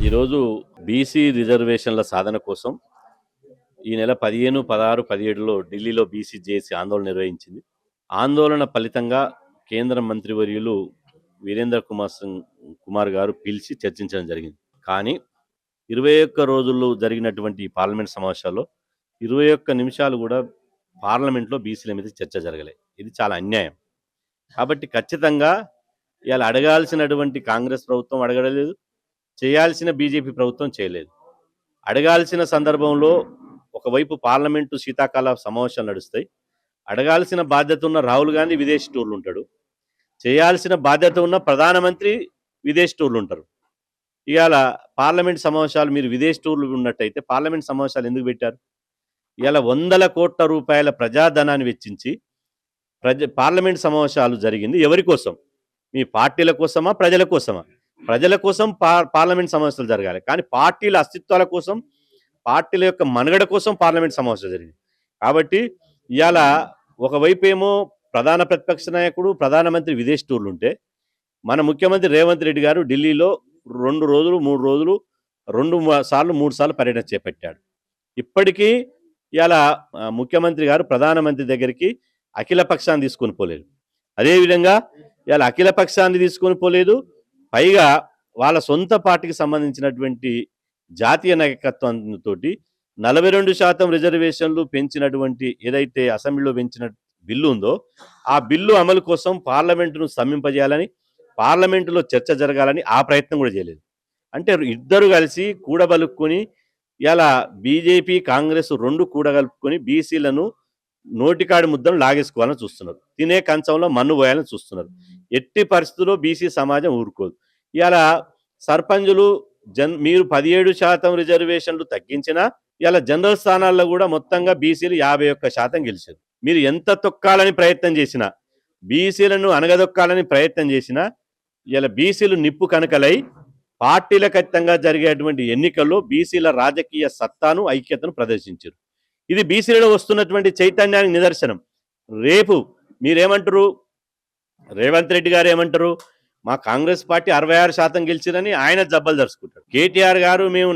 ఈరోజు బీసీ రిజర్వేషన్ల సాధన కోసం ఈ నెల 15, 16, 17లో ఢిల్లీలో బీసీ జేఏసీ ఆందోళన నిర్వహించింది. ఆందోళన ఫలితంగా కేంద్ర మంత్రివర్యులు వీరేంద్ర కుమార్ గారు పిలిచి చర్చించడం జరిగింది. కానీ 21 రోజుల్లో జరిగినటువంటి ఈ పార్లమెంట్ సమావేశాల్లో 21 నిమిషాలు కూడా పార్లమెంట్లో బీసీల మీద చర్చ జరగలేదు. ఇది చాలా అన్యాయం. కాబట్టి ఖచ్చితంగా ఇవాళ అడగాల్సినటువంటి కాంగ్రెస్ ప్రభుత్వం అడగలేదు, చేయాల్సిన బీజేపీ ప్రభుత్వం చేయలేదు. అడగాల్సిన సందర్భంలో ఒకవైపు పార్లమెంటు శీతాకాల సమావేశాలు నడుస్తాయి. అడగాల్సిన బాధ్యత ఉన్న రాహుల్ గాంధీ విదేశీ టూర్లు ఉంటాడు. చేయాల్సిన బాధ్యత ఉన్న ప్రధానమంత్రి విదేశీ టూర్లు ఉంటారు. ఇవాళ పార్లమెంట్ సమావేశాలు మీరు విదేశీ టూర్లు ఉన్నట్టయితే పార్లమెంట్ సమావేశాలు ఎందుకు పెట్టారు? ఇవాళ 100 కోట్ల రూపాయల ప్రజాధనాన్ని వెచ్చించి పార్లమెంట్ సమావేశాలు జరిగింది ఎవరి కోసం? మీ పార్టీల కోసమా, ప్రజల కోసమా? ప్రజల కోసం పార్లమెంట్ సమావేశాలు జరగాలి. కానీ పార్టీల అస్తిత్వాల కోసం, పార్టీల యొక్క మనుగడ కోసం పార్లమెంట్ సమావేశాలు జరిగింది. కాబట్టి ఇవాళ ఒకవైపు ఏమో ప్రధాన ప్రతిపక్ష నాయకుడు, ప్రధానమంత్రి విదేశీ టూర్లు ఉంటే, మన ముఖ్యమంత్రి రేవంత్ రెడ్డి గారు ఢిల్లీలో 2 రోజులు 3 రోజులు 2 సార్లు 3 సార్లు పర్యటన చేపట్టాడు. ఇప్పటికీ ఇవాళ ముఖ్యమంత్రి గారు ప్రధానమంత్రి దగ్గరికి అఖిల పక్షాన్ని తీసుకొని పోలేదు. అదేవిధంగా ఇవాళ అఖిల పక్షాన్ని తీసుకొని పోలేదు. పైగా వాళ్ళ సొంత పార్టీకి సంబంధించినటువంటి జాతీయ నాయకత్వంతో 42% రిజర్వేషన్లు పెంచినటువంటి ఏదైతే అసెంబ్లీలో పెంచిన బిల్లు ఉందో ఆ బిల్లు అమలు కోసం పార్లమెంటును స్తంభింపజేయాలని, పార్లమెంటులో చర్చ జరగాలని ఆ ప్రయత్నం కూడా చేయలేదు. అంటే ఇద్దరు కలిసి కూడబలుక్కుని ఇలా బీజేపీ కాంగ్రెస్ 2 కూడగలుపుకొని బీసీలను నోటికాడి ముద్దను లాగేసుకోవాలని చూస్తున్నారు. తినే కంచంలో మన్ను పోయాలని చూస్తున్నారు. ఎట్టి పరిస్థితుల్లో బీసీ సమాజం ఊరుకోదు. ఇలా సర్పంచులు మీరు 17% రిజర్వేషన్లు తగ్గించినా ఇలా జనరల్ స్థానాల్లో కూడా మొత్తంగా బీసీలు 51% గెలిచారు. మీరు ఎంత తొక్కాలని ప్రయత్నం చేసినా, బీసీలను అనగదొక్కాలని ప్రయత్నం చేసినా ఇలా బీసీలు నిప్పు కనకలై పార్టీల ఖచ్చితంగా జరిగేటువంటి ఎన్నికల్లో బీసీల రాజకీయ సత్తాను, ఐక్యతను ప్రదర్శించారు. ఇది బీసీలలో వస్తున్నటువంటి చైతన్యానికి నిదర్శనం. రేపు మీరేమంటారు? రేవంత్ రెడ్డి గారు ఏమంటారు? మా కాంగ్రెస్ పార్టీ 66% గెలిచిరని ఆయన జబ్బలు జరుచుకుంటారు. కేటీఆర్ గారు మేము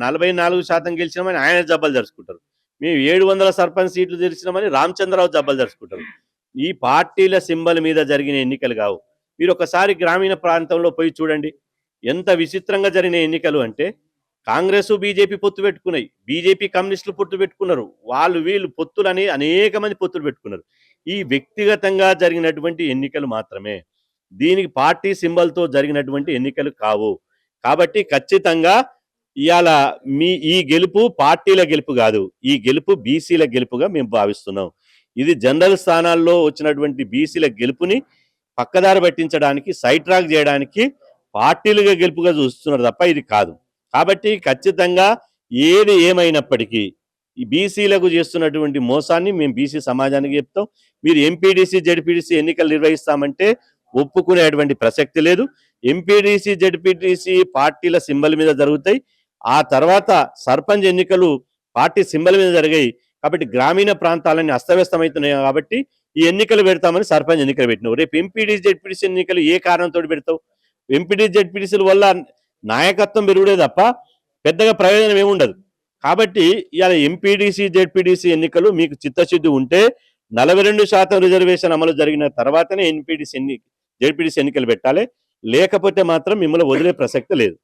44% గెలిచినామని ఆయన జబ్బలు జరుచుకుంటారు. మేము 700 సర్పంచ్ సీట్లు గెలిచినామని రామచంద్రరావు జబ్బలు జరుచుకుంటారు. ఈ పార్టీల సింబల్ మీద జరిగిన ఎన్నికలు కావు. మీరు ఒకసారి గ్రామీణ ప్రాంతంలో పోయి చూడండి, ఎంత విచిత్రంగా జరిగిన ఎన్నికలు అంటే, కాంగ్రెస్ బీజేపీ పొత్తు పెట్టుకున్నాయి, బీజేపీ కమ్యూనిస్టులు పొత్తు పెట్టుకున్నారు, వీళ్ళు పొత్తులని అనేక మంది పొత్తులు పెట్టుకున్నారు. ఈ వ్యక్తిగతంగా జరిగినటువంటి ఎన్నికలు మాత్రమే. దీనికి పార్టీ సింబల్తో జరిగినటువంటి ఎన్నికలు కావు. కాబట్టి ఖచ్చితంగా ఇవాళ ఈ గెలుపు పార్టీల గెలుపు కాదు, ఈ గెలుపు బీసీల గెలుపుగా మేము భావిస్తున్నాం. ఇది జనరల్ స్థానాల్లో వచ్చినటువంటి బీసీల గెలుపుని పక్కదారి పట్టించడానికి, సైడ్ ట్రాక్ చేయడానికి పార్టీలుగా గెలుపుగా చూస్తున్నారు తప్ప ఇది కాదు. కాబట్టి ఖచ్చితంగా ఏది ఏమైనప్పటికీ ఈ బీసీలకు చేస్తున్నటువంటి మోసాన్ని మేము బీసీ సమాజానికి చెప్తాం. మీరు ఎంపీడీసీ, జెడ్పీడీసీ ఎన్నికలు నిర్వహిస్తామంటే ఒప్పుకునేటువంటి ప్రసక్తి లేదు. ఎంపీడీసీ, జెడ్పీడీసీ పార్టీల సింబల్ మీద జరుగుతాయి. ఆ తర్వాత సర్పంచ్ ఎన్నికలు పార్టీ సింబల్ మీద జరిగాయి. కాబట్టి గ్రామీణ ప్రాంతాలన్నీ అస్తవ్యస్తమవుతున్నాయి. కాబట్టి ఈ ఎన్నికలు పెడతామని సర్పంచ్ ఎన్నికలు పెట్టినావు. రేపు ఎంపీడీసీ, జెడ్పీడీసీ ఎన్నికలు ఏ కారణంతో పెడతావు? ఎంపీడీసీ, జెడ్పీడీసీల వల్ల నాయకత్వం పెరుగుడే తప్ప పెద్దగా ప్రయోజనం ఏముండదు. కాబట్టి ఇవాళ ఎంపీడీసీ, జెడ్పీడీసీ ఎన్నికలు మీకు చిత్తశుద్ధి ఉంటే 42% రిజర్వేషన్ అమలు జరిగిన తర్వాతనే జెడ్పీడీసీ ఎన్నికలు పెట్టాలి. లేకపోతే మాత్రం మిమ్మల్ని వదిలే ప్రసక్తి లేదు.